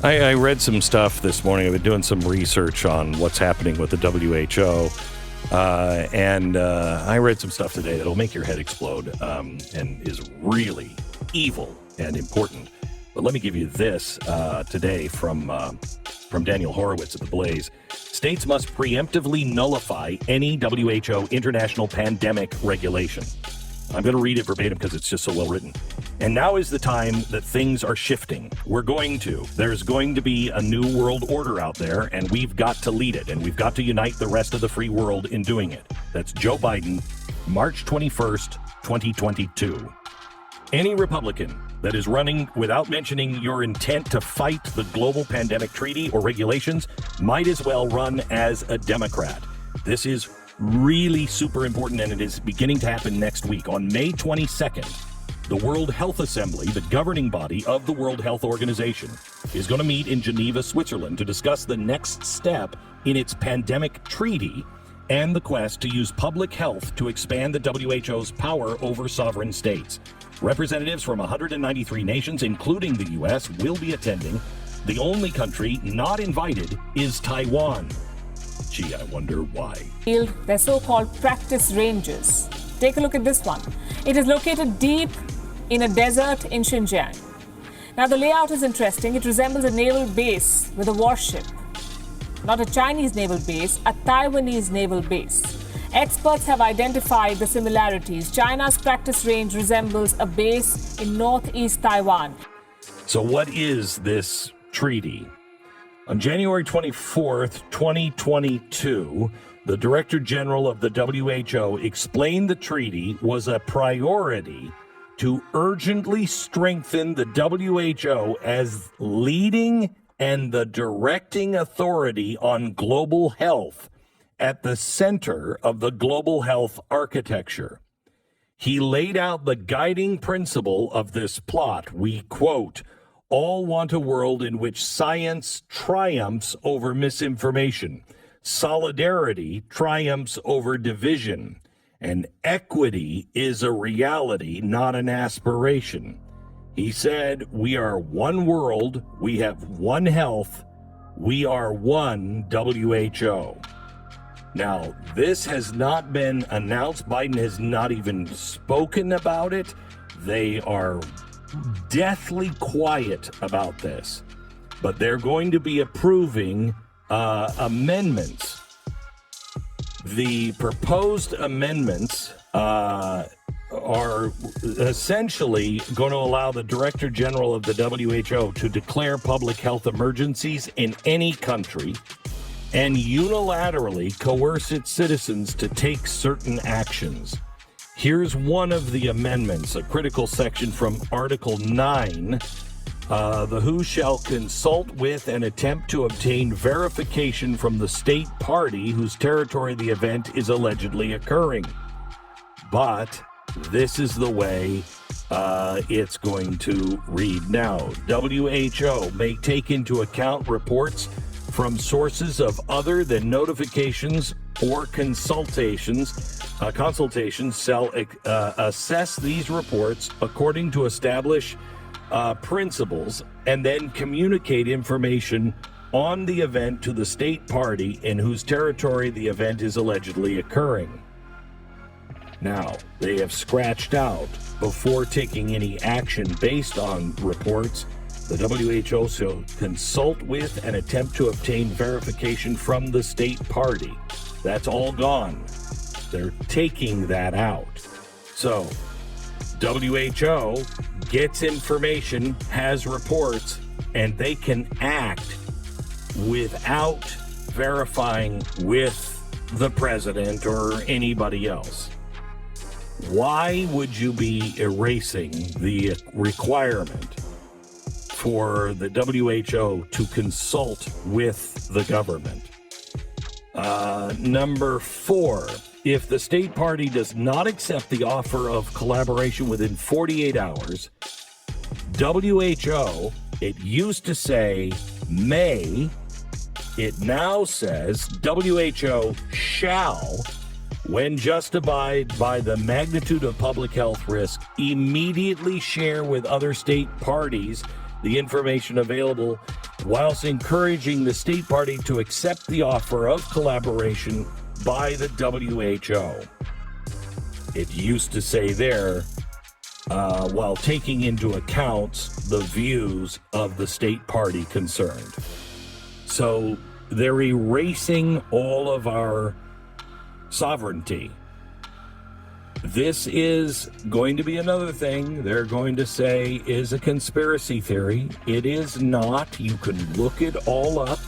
I read some stuff this morning. I've been doing some research on what's happening with the WHO. And I read some stuff today that'll make your head explode and is really evil and important. But let me give you this today from Daniel Horowitz at The Blaze. States must preemptively nullify any WHO international pandemic regulation. I'm going to read it verbatim because it's just so well written. And now is the time that things are shifting. There's going to be a new world order out there, and we've got to lead it, and we've got to unite the rest of the free world in doing it. That's Joe Biden, March 21st, 2022. Any Republican that is running without mentioning your intent to fight the global pandemic treaty or regulations might as well run as a Democrat. This is really super important, and it is beginning to happen next week. On May 22nd, the World Health Assembly, the governing body of the World Health Organization, is going to meet in Geneva, Switzerland to discuss the next step in its pandemic treaty and the quest to use public health to expand the WHO's power over sovereign states. Representatives from 193 nations, including the U.S., will be attending. The only country not invited is Taiwan. Gee, I wonder why. They're so-called practice ranges. Take a look at this one. It is located deep in a desert in Xinjiang. Now, the layout is interesting. It resembles a naval base with a warship. Not a Chinese naval base, a Taiwanese naval base. Experts have identified the similarities. China's practice range resembles a base in northeast Taiwan. So what is this treaty? On January 24th, 2022, the Director General of the WHO explained the treaty was a priority to urgently strengthen the WHO as leading and the directing authority on global health at the center of the global health architecture. He laid out the guiding principle of this plot. We quote, "All want a world in which science triumphs over misinformation, solidarity triumphs over division, and equity is a reality, not an aspiration." He said, "We are one world, we have one health, we are one WHO." Now, this has not been announced. Biden has not even spoken about it. They are deathly quiet about this, but they're going to be approving amendments. The proposed amendments are essentially going to allow the Director General of the WHO to declare public health emergencies in any country and unilaterally coerce its citizens to take certain actions. Here's one of the amendments, a critical section from Article 9. The WHO shall consult with and attempt to obtain verification from the state party whose territory the event is allegedly occurring. But this is the way it's going to read now. WHO may take into account reports from sources of other than notifications or consultations shall assess these reports according to established principles and then communicate information on the event to the state party in whose territory the event is allegedly occurring. Now, they have scratched out, before taking any action based on reports, the WHO shall consult with and attempt to obtain verification from the state party. That's all gone. They're taking that out. So, WHO gets information, has reports, and they can act without verifying with the president or anybody else. Why would you be erasing the requirement for the WHO to consult with the government? Number 4, if the state party does not accept the offer of collaboration within 48 hours, WHO, it used to say may, it now says WHO shall, when justified by the magnitude of public health risk, immediately share with other state parties the information available, whilst encouraging the state party to accept the offer of collaboration by the WHO. It used to say there, while taking into account the views of the state party concerned. So they're erasing all of our sovereignty. This is going to be another thing they're going to say is a conspiracy theory. It is not. You can look it all up.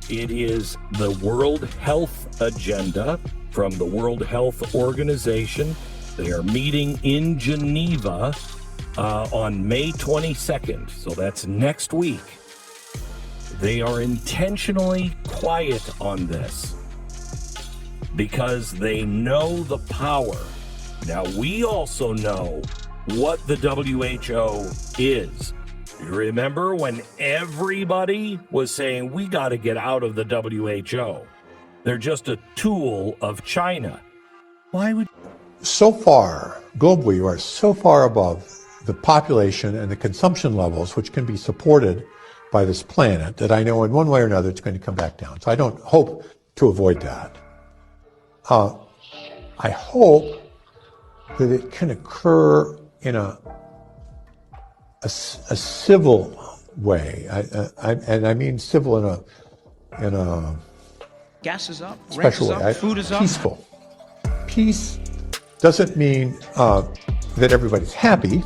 It is the World Health Agenda from the World Health Organization. They are meeting in Geneva on May 22nd, so that's next week. They are intentionally quiet on this because they know the power. Now, we also know what the WHO is. You remember when everybody was saying, we got to get out of the WHO? They're just a tool of China. Why would... So far, globally, you are so far above the population and the consumption levels which can be supported by this planet that I know in one way or another it's going to come back down. So I don't hope to avoid that. I hope that it can occur in a civil way, and I mean civil in a gas is up, rent special is up, way, food is up. Peaceful. Peace doesn't mean that everybody's happy,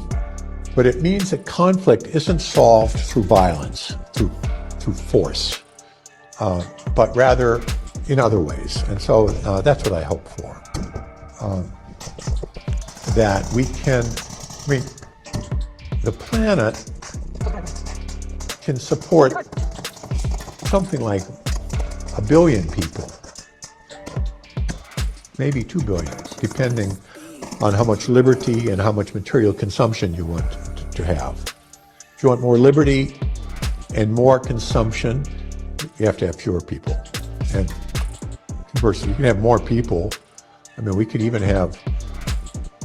but it means that conflict isn't solved through violence, through force, but rather in other ways. And so that's what I hope for. That we can, I mean, the planet can support something like 1 billion people, maybe 2 billion, depending on how much liberty and how much material consumption you want to have. If you want more liberty and more consumption, you have to have fewer people. And conversely, you can have more people. I mean, we could even have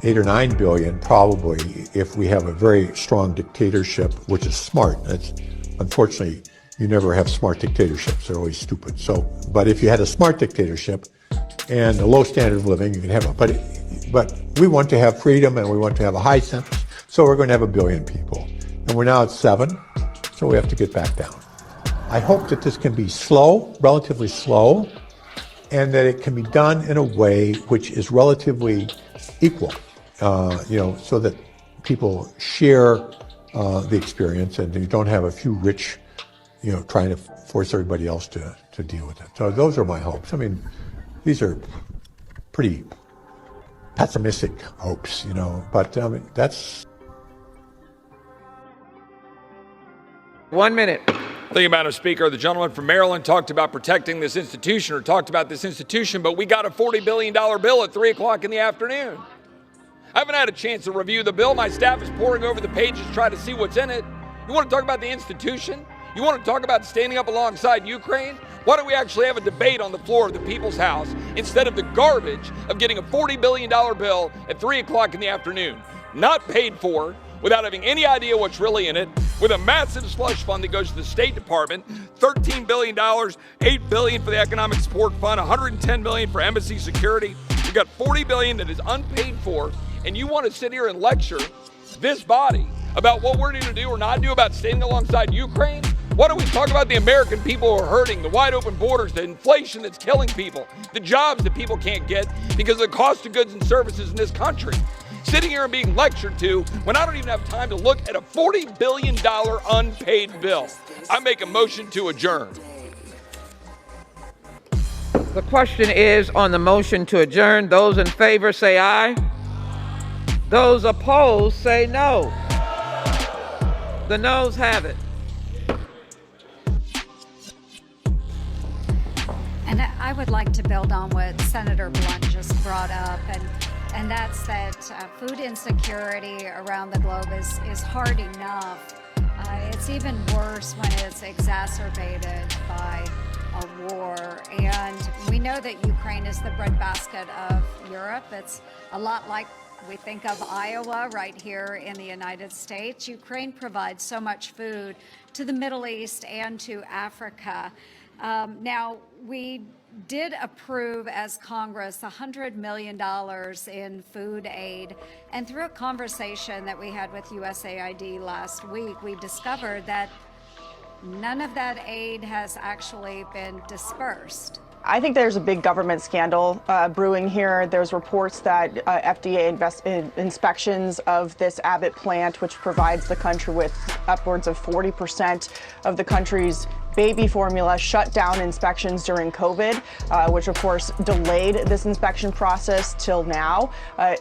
8 or 9 billion probably if we have a very strong dictatorship, which is smart. That's, unfortunately, you never have smart dictatorships. They're always stupid. So, but if you had a smart dictatorship and a low standard of living, you can have it. But we want to have freedom and we want to have a high census, so we're going to have 1 billion people. And we're now at 7, so we have to get back down. I hope that this can be slow, relatively slow, and that it can be done in a way which is relatively equal, so that people share the experience and you don't have a few rich, trying to force everybody else to deal with it. So those are my hopes. I mean, these are pretty pessimistic hopes, but that's... 1 minute. Thank you, Madam Speaker. The gentleman from Maryland talked about protecting this institution but we got a $40 billion bill at 3 o'clock in the afternoon. I haven't had a chance to review the bill. My staff is poring over the pages trying to see what's in it. You want to talk about the institution? You want to talk about standing up alongside Ukraine? Why don't we actually have a debate on the floor of the People's House instead of the garbage of getting a $40 billion bill at 3 o'clock in the afternoon, not paid for, without having any idea what's really in it, with a massive slush fund that goes to the State Department, $13 billion, $8 billion for the Economic Support Fund, $110 million for embassy security. We've got $40 billion that is unpaid for, and you want to sit here and lecture this body about what we're going to do or not do about standing alongside Ukraine? Why don't we talk about the American people who are hurting, the wide open borders, the inflation that's killing people, the jobs that people can't get because of the cost of goods and services in this country? Sitting here and being lectured to when I don't even have time to look at a $40 billion unpaid bill. I make a motion to adjourn. The question is on the motion to adjourn. Those in favor say aye. Those opposed say no. The noes have it. And I would like to build on what Senator Blunt just brought up, and that's that food insecurity around the globe is hard enough. It's even worse when it's exacerbated by a war. And we know that Ukraine is the breadbasket of Europe. It's a lot like We think of Iowa right here in the United States. Ukraine provides so much food to the Middle East and to Africa. Now, we did approve as Congress $100 million in food aid. And through a conversation that we had with USAID last week, we discovered that none of that aid has actually been dispersed. I think there's a big government scandal brewing here. There's reports that FDA inspections of this Abbott plant, which provides the country with upwards of 40% of the country's baby formula, shut down inspections during COVID, which of course delayed this inspection process till now.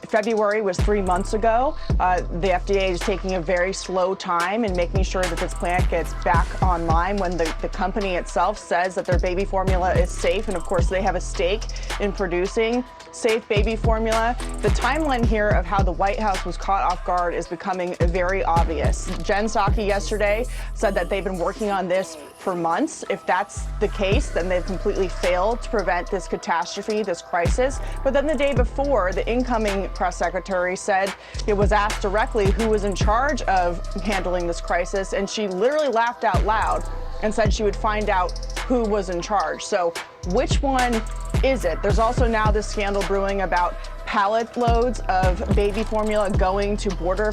February was 3 months ago. The FDA is taking a very slow time in making sure that this plant gets back online when the company itself says that their baby formula is safe. And of course, they have a stake in producing safe baby formula. The timeline here of how the White House was caught off guard is becoming very obvious. Jen Psaki yesterday said that they've been working on this for months. If that's the case, then they've completely failed to prevent this catastrophe, this crisis. But then the day before, the incoming press secretary said it was asked directly who was in charge of handling this crisis, and she literally laughed out loud and said she would find out who was in charge. So which one is it? There's also now this scandal brewing about pallet loads of baby formula going to border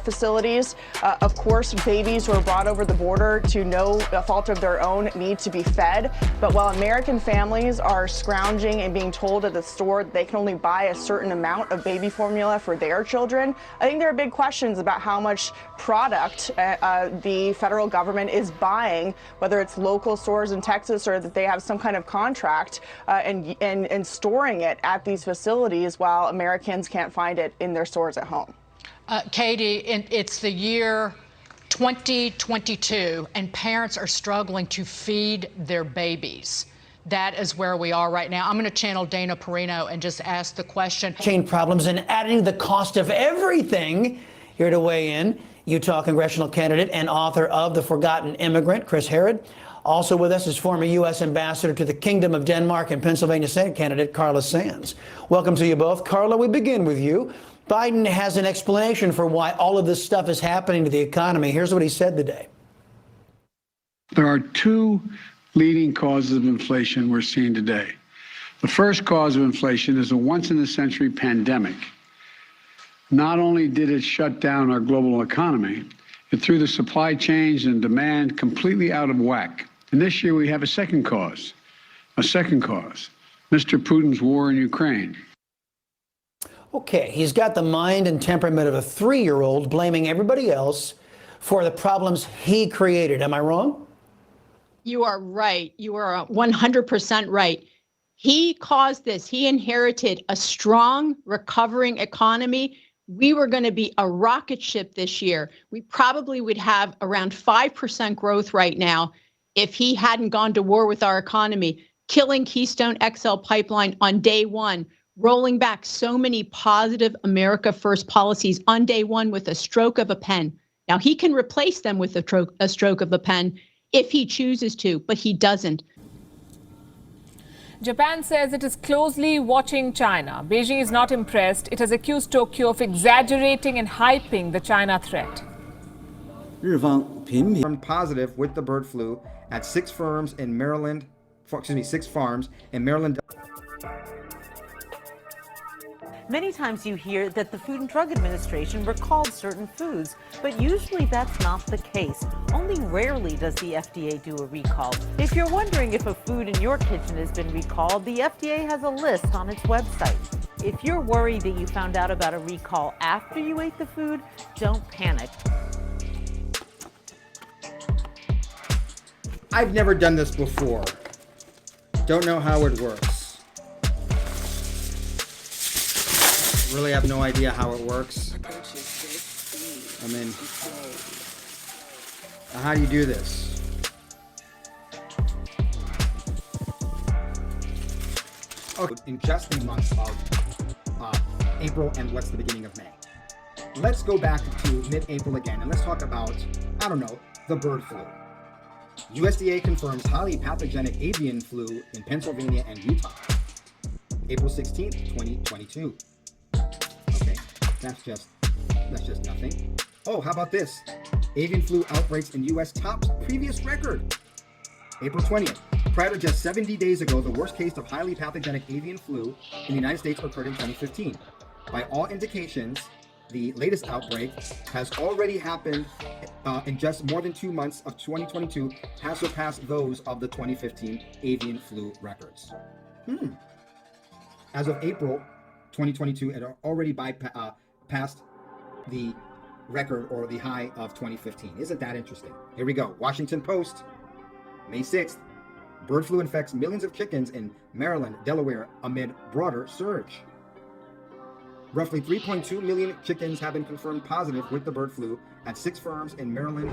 facilities. Of course, babies who are brought over the border to no fault of their own need to be fed. But while American families are scrounging and being told at the store that they can only buy a certain amount of baby formula for their children, I think there are big questions about how much product the federal government is buying, whether it's local stores in Texas or that they have some kind of contract and storing it at these facilities while Americans can't find it in their stores at home. Katie, it's the year 2022, and parents are struggling to feed their babies. That is where we are right now. I'm going to channel Dana Perino and just ask the question. Chain problems and adding the cost of everything. Here to weigh in, Utah congressional candidate and author of The Forgotten Immigrant, Chris Herrod. Also with us is former U.S. ambassador to the Kingdom of Denmark and Pennsylvania Senate candidate Carla Sands. Welcome to you both. Carla, we begin with you. Biden has an explanation for why all of this stuff is happening to the economy. Here's what he said today. There are two leading causes of inflation we're seeing today. The first cause of inflation is a once-in-a-century pandemic. Not only did it shut down our global economy, it threw the supply chains and demand completely out of whack. And this year we have a second cause, Mr. Putin's war in Ukraine. Okay, he's got the mind and temperament of a 3-year-old blaming everybody else for the problems he created. Am I wrong? You are right. You are 100% right. He caused this. He inherited a strong, recovering economy. We were going to be a rocket ship this year. We probably would have around 5% growth right now if he hadn't gone to war with our economy, killing Keystone XL pipeline on day one, rolling back so many positive America First policies on day one with a stroke of a pen. Now, he can replace them with a stroke of a pen if he chooses to, but he doesn't. Japan says it is closely watching China. Beijing is not impressed. It has accused Tokyo of exaggerating and hyping the China threat. Confirmed positive with the bird flu at 6 farms in Maryland. Many times you hear that the Food and Drug Administration recalled certain foods, but usually that's not the case. Only rarely does the FDA do a recall. If you're wondering if a food in your kitchen has been recalled, the FDA has a list on its website. If you're worried that you found out about a recall after you ate the food, don't panic. I've never done this before. Don't know how it works. Really have no idea how it works. I mean, how do you do this? Okay, in just the months of April and what's the beginning of May. Let's go back to mid-April again and let's talk about, I don't know, the bird flu. USDA confirms highly pathogenic avian flu in Pennsylvania and Utah. April 16th, 2022. Okay. That's just nothing. Oh, how about this? Avian flu outbreaks in U.S. tops previous record. April 20th. Prior to just 70 days ago, the worst case of highly pathogenic avian flu in the United States occurred in 2015. By all indications, the latest outbreak has already happened in just more than 2 months of 2022, has surpassed those of the 2015 avian flu records. As of April 2022, it already passed the record or the high of 2015. Isn't that interesting? Here we go. Washington Post, May 6th. Bird flu infects millions of chickens in Maryland, Delaware amid broader surge. Roughly 3.2 million chickens have been confirmed positive with the bird flu at 6 farms in Maryland,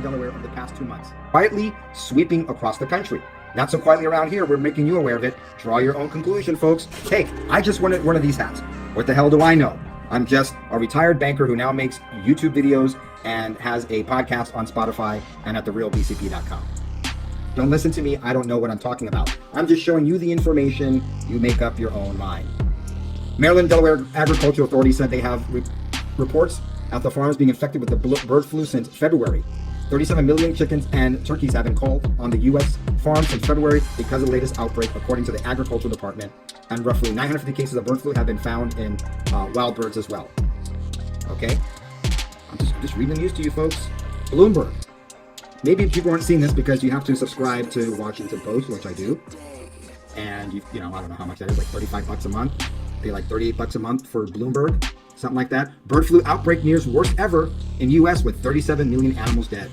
Delaware over the past 2 months. Quietly sweeping across the country. Not so quietly around here, we're making you aware of it. Draw your own conclusion, folks. Hey, I just wanted one of these hats. What the hell do I know? I'm just a retired banker who now makes YouTube videos and has a podcast on Spotify and at therealbcp.com. Don't listen to me. I don't know what I'm talking about. I'm just showing you the information. You make up your own mind. Maryland, Delaware Agricultural Authority said they have reports at the farms being infected with the bird flu since February. 37 million chickens and turkeys have been called on the U.S. farms since February because of the latest outbreak, according to the Agricultural Department. And roughly 950 cases of bird flu have been found in wild birds as well. Okay? I'm just reading the news to you, folks. Bloomberg. Maybe people aren't seeing this because you have to subscribe to Washington Post, which I do. And, I don't know how much that is, like $35 a month. Pay like $38 a month for Bloomberg, something like that. Bird flu outbreak nears worst ever in U.S. with 37 million animals dead.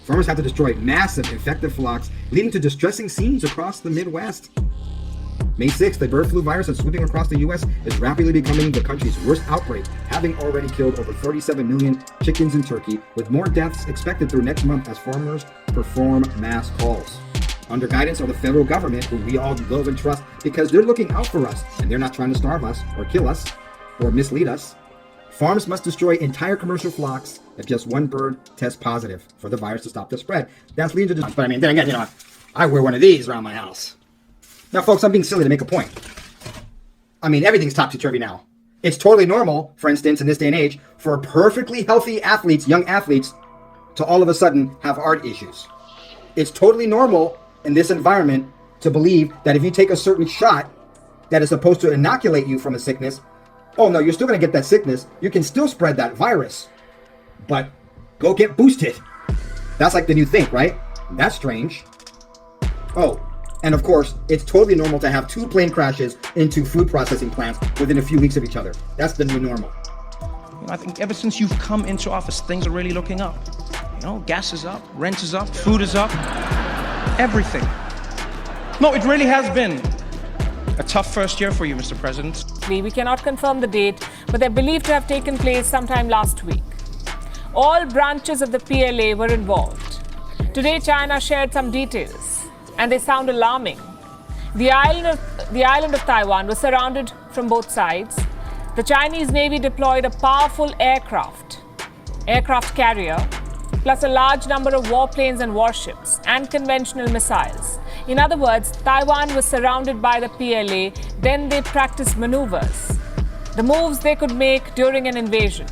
Farmers have to destroy massive infected flocks, leading to distressing scenes across the Midwest. May 6th, the bird flu virus that's sweeping across the U.S. is rapidly becoming the country's worst outbreak, having already killed over 37 million chickens and turkey, with more deaths expected through next month as farmers perform mass calls. Under guidance of the federal government, who we all love and trust because they're looking out for us and they're not trying to starve us or kill us or mislead us, farms must destroy entire commercial flocks if just one bird tests positive for the virus to stop the spread. That's leading to but I mean, then again, I wear one of these around my house. Now, folks, I'm being silly to make a point. I mean, everything's topsy-turvy now. It's totally normal, for instance, in this day and age, for perfectly healthy athletes, young athletes, to all of a sudden have heart issues. It's totally normal in this environment to believe that if you take a certain shot that is supposed to inoculate you from a sickness, oh no, you're still going to get that sickness. You can still spread that virus, but go get boosted. That's like the new thing, right? That's strange. Oh, and of course, it's totally normal to have 2 plane crashes into food processing plants within a few weeks of each other. That's the new normal. I think ever since you've come into office, things are really looking up. Gas is up, rent is up, food is up, everything. No, it really has been a tough first year for you, Mr. President. We cannot confirm the date, but they're believed to have taken place sometime last week. All branches of the PLA were involved. Today, China shared some details, and they sound alarming. The island of Taiwan was surrounded from both sides. The Chinese Navy deployed a powerful aircraft carrier, plus a large number of warplanes and warships and conventional missiles. In other words, Taiwan was surrounded by the PLA, then they practiced maneuvers, the moves they could make during an invasion.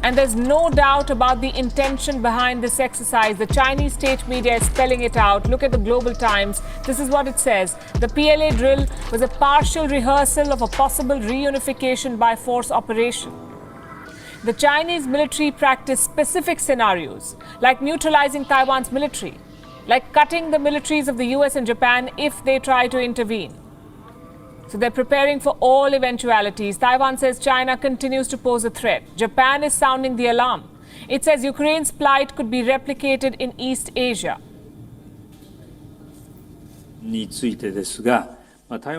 And there's no doubt about the intention behind this exercise. The Chinese state media is spelling it out. Look at the Global Times. This is what it says. The PLA drill was a partial rehearsal of a possible reunification by force operation. The Chinese military practiced specific scenarios, like neutralizing Taiwan's military, like cutting the militaries of the US and Japan if they try to intervene. So they're preparing for all eventualities. Taiwan says China continues to pose a threat. Japan is sounding the alarm. It says Ukraine's plight could be replicated in East Asia.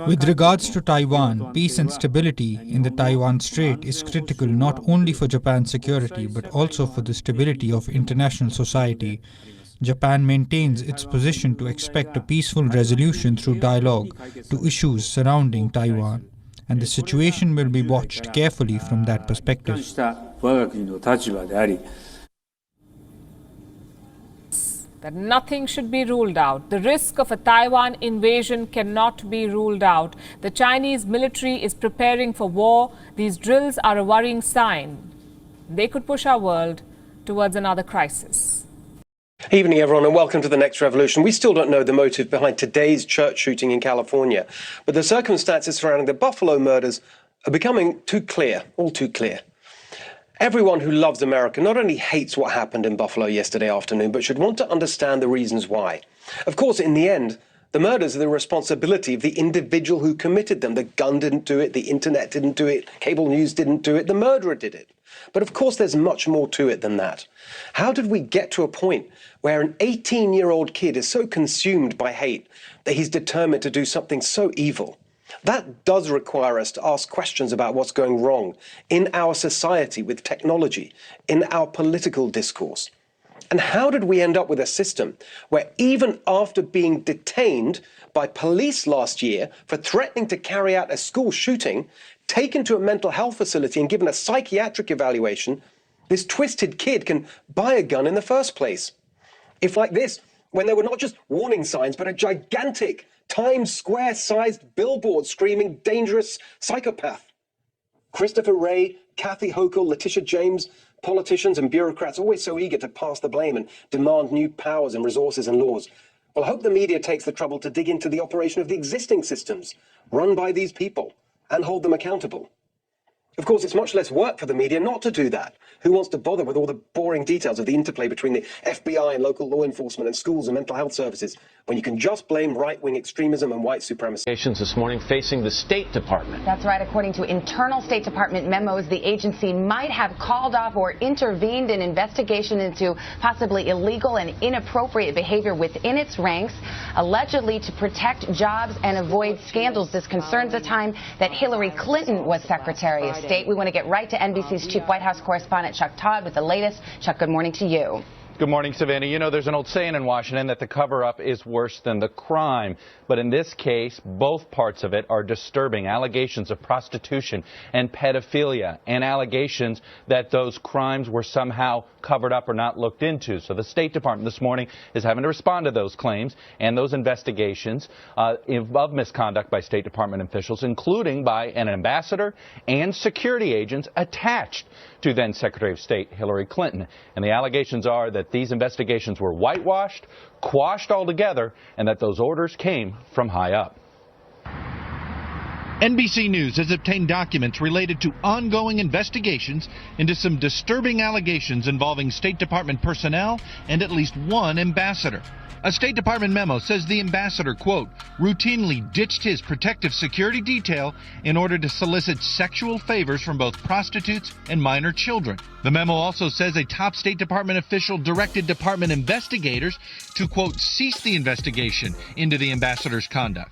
With regards to Taiwan, peace and stability in the Taiwan Strait is critical not only for Japan's security but also for the stability of international society. Japan maintains its position to expect a peaceful resolution through dialogue to issues surrounding Taiwan, and the situation will be watched carefully from that perspective. that nothing should be ruled out. The risk of a Taiwan invasion cannot be ruled out. The Chinese military is preparing for war. These drills are a worrying sign. They could push our world towards another crisis. Evening, everyone, and welcome to The Next Revolution. We still don't know the motive behind today's church shooting in California, but the circumstances surrounding the Buffalo murders are becoming too clear, all too clear. Everyone who loves America not only hates what happened in Buffalo yesterday afternoon, but should want to understand the reasons why. Of course, in the end, the murders are the responsibility of the individual who committed them. The gun didn't do it, the internet didn't do it, cable news didn't do it, the murderer did it. But of course, there's much more to it than that. How did we get to a point where an 18-year-old kid is so consumed by hate that he's determined to do something so evil? That does require us to ask questions about what's going wrong in our society with technology, in our political discourse. And how did we end up with a system where even after being detained by police last year for threatening to carry out a school shooting, taken to a mental health facility and given a psychiatric evaluation, this twisted kid can buy a gun in the first place? If like this, when there were not just warning signs, but a gigantic Times Square-sized billboard screaming dangerous psychopath. Christopher Wray, Kathy Hochul, Letitia James, politicians and bureaucrats always so eager to pass the blame and demand new powers and resources and laws. Well, I hope the media takes the trouble to dig into the operation of the existing systems run by these people and hold them accountable. Of course, it's much less work for the media not to do that. Who wants to bother with all the boring details of the interplay between the FBI and local law enforcement and schools and mental health services when you can just blame right-wing extremism and white supremacy? This morning facing the State Department. That's right. According to internal State Department memos, the agency might have called off or intervened in investigation into possibly illegal and inappropriate behavior within its ranks, allegedly to protect jobs and avoid scandals. This concerns the time that Hillary Clinton was Secretary of State. We want to get right to NBC's chief White House correspondent Chuck Todd with the latest. Chuck, good morning to you. Good morning, Savannah. You know, there's an old saying in Washington that the cover-up is worse than the crime. But in this case, both parts of it are disturbing. Allegations of prostitution and pedophilia, and allegations that those crimes were somehow covered up or not looked into. So the State Department this morning is having to respond to those claims and those investigations of misconduct by State Department officials, including by an ambassador and security agents attached to then Secretary of State Hillary Clinton. And the allegations are that these investigations were whitewashed, quashed altogether, and that those orders came from high up. NBC News has obtained documents related to ongoing investigations into some disturbing allegations involving State Department personnel and at least one ambassador. A State Department memo says the ambassador, quote, routinely ditched his protective security detail in order to solicit sexual favors from both prostitutes and minor children. The memo also says a top State Department official directed department investigators to, quote, cease the investigation into the ambassador's conduct.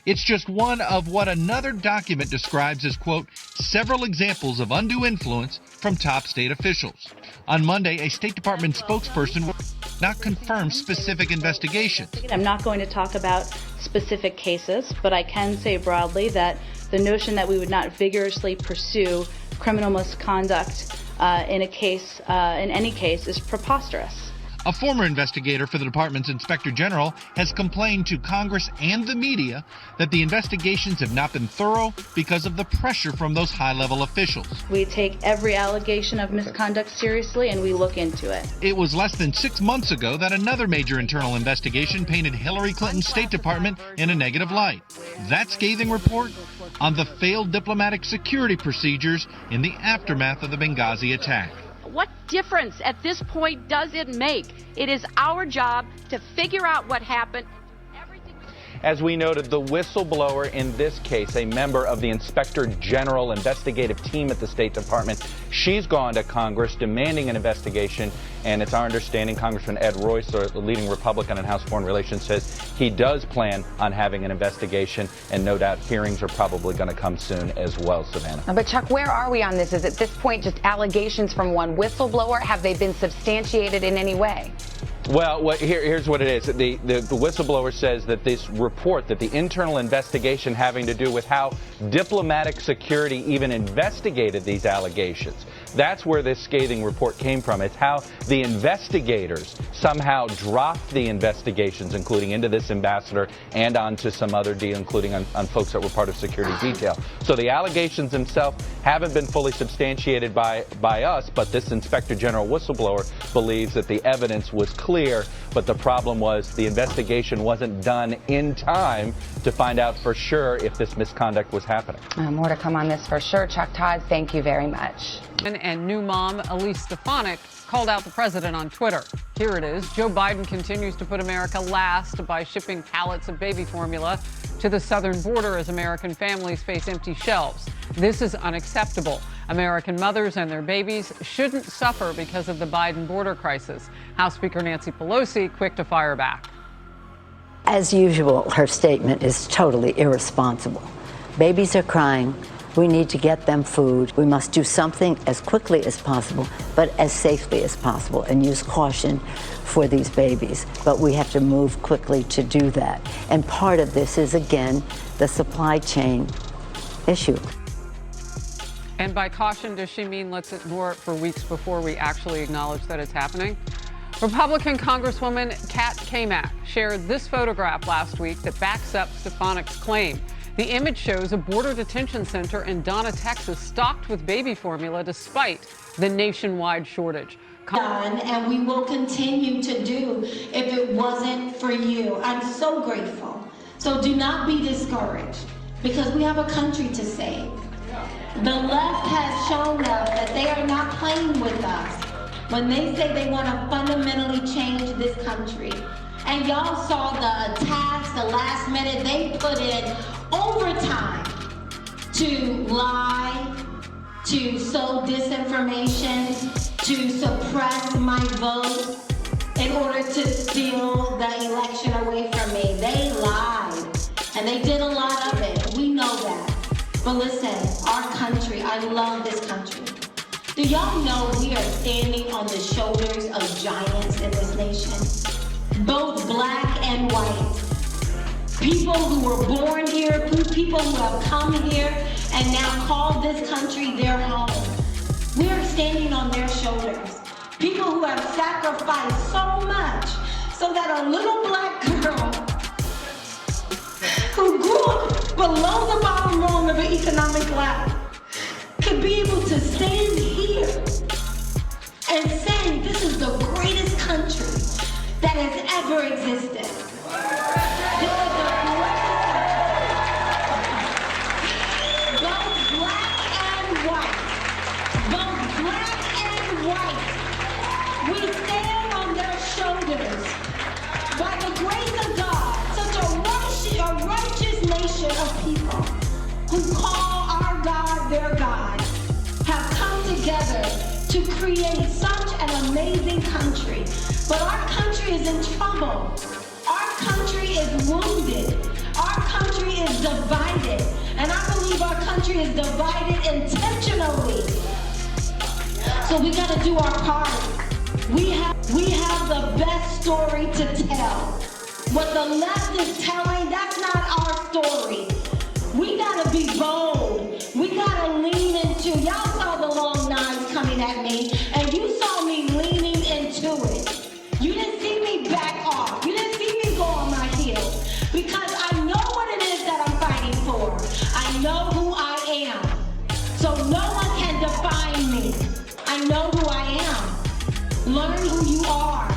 It's just one of what another document describes as, quote, several examples of undue influence from top state officials. On Monday, a State Department spokesperson will not confirm specific investigations. I'm not going to talk about specific cases, but I can say broadly that the notion that we would not vigorously pursue criminal misconduct in any case is preposterous. A former investigator for the department's inspector general has complained to Congress and the media that the investigations have not been thorough because of the pressure from those high-level officials. We take every allegation of misconduct seriously and we look into it. It was less than 6 months ago that another major internal investigation painted Hillary Clinton's State Department in a negative light. That scathing report on the failed diplomatic security procedures in the aftermath of the Benghazi attack. What difference at this point does it make? It is our job to figure out what happened. As we noted, the whistleblower in this case, a member of the Inspector General investigative team at the State Department, she's gone to Congress demanding an investigation, and it's our understanding Congressman Ed Royce, the leading Republican in House Foreign Relations, says he does plan on having an investigation, and no doubt hearings are probably going to come soon as well, Savannah. But Chuck, where are we on this? Is at this point just allegations from one whistleblower? Have they been substantiated in any way? Well, here's what it is. The whistleblower says that this report, that the internal investigation having to do with how diplomatic security even investigated these allegations, That's where this scathing report came from. It's how the investigators somehow dropped the investigations, including into this ambassador and onto some other deal, including on folks that were part of security detail. So the allegations themselves haven't been fully substantiated by us, but this Inspector General whistleblower believes that the evidence was clear, but the problem was the investigation wasn't done in time to find out for sure if this misconduct was happening. More to come on this for sure. Chuck Todd, thank you very much. And new mom Elise Stefanik called out the president on Twitter. Here it is. Joe Biden continues to put America last by shipping pallets of baby formula to the southern border as American families face empty shelves. This is unacceptable. American mothers and their babies shouldn't suffer because of the Biden border crisis. House Speaker Nancy Pelosi quick to fire back. As usual, her statement is totally irresponsible. Babies are crying. We need to get them food. We must do something as quickly as possible, but as safely as possible, and use caution for these babies. But we have to move quickly to do that. And part of this is, again, the supply chain issue. And by caution, does she mean let's ignore it for weeks before we actually acknowledge that it's happening? Republican Congresswoman Kat Cammack shared this photograph last week that backs up Stefanik's claim. The image shows a border detention center in Donna, Texas, stocked with baby formula despite the nationwide shortage. And we will continue to do if it wasn't for you. I'm so grateful. So do not be discouraged because we have a country to save. The left has shown us that they are not playing with us when they say they want to fundamentally change this country. And y'all saw the attacks, the last minute, they put in overtime to lie, to sow disinformation, to suppress my vote in order to steal the election away from me. They lied, and they did a lot of it. We know that. But listen, our country, I love this country. Do y'all know we are standing on the shoulders of giants in this nation? Both black and white. People who were born here, people who have come here and now call this country their home. We are standing on their shoulders. People who have sacrificed so much so that a little black girl who grew up below the bottom rung of an economic ladder could be able to stand here and say this is the greatest country that has ever existed. Both black and white, we stand on their shoulders. By the grace of God, such a righteous nation of people who call our God their God have come together to create such an amazing country. But our country is in trouble. Our country is wounded. Our country is divided. And I believe our country is divided intentionally. So we gotta do our part. We have the best story to tell. What the left is telling, that's not our story. We gotta be bold. We gotta lean into, y'all saw the long knives coming at me, and you saw me leaning into it. You didn't see me back off. You didn't see me go on my heels, because I know what it is that I'm fighting for. I know who I am. So no one can define me. I know who I am. Learn who you are.